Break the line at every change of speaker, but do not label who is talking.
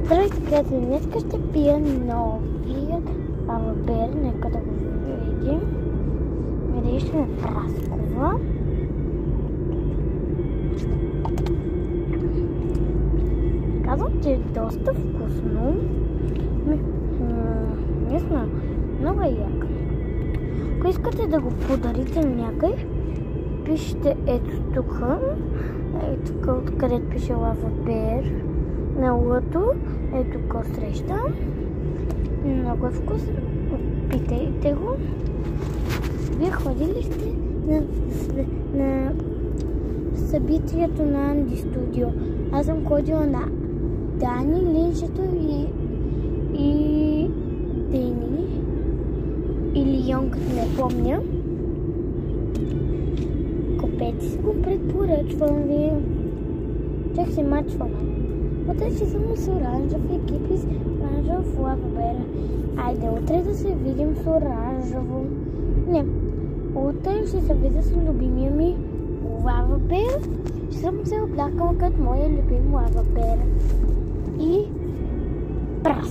Здравейте, приятели! Днес ще пия новият лавабер. Нека да го видим. Видиш ме праскова. Казвам, че е доста вкусно. Не знам, много е яко. Ако искате да го подарите на някой, пишете ето тук. Ето тук, откъдето пише лавабер. На лъто е тук среща. Много е вкусно. Опитайте го. Вие ходили сте на събитието на Анди Студио. Аз съм ходила на Дани, Линчето и Дени. Или Йонкът, не помня. Купете си го, предпоръчвам ви. Чак се мачваме. Утре ще съм с оранжев екип и с оранжев лавабер. Айде, утре да се видим с оранжево. Не, утре ще се видя с любимия ми лавабер. Ще съм се облякала като моя любим лавабер. И прас.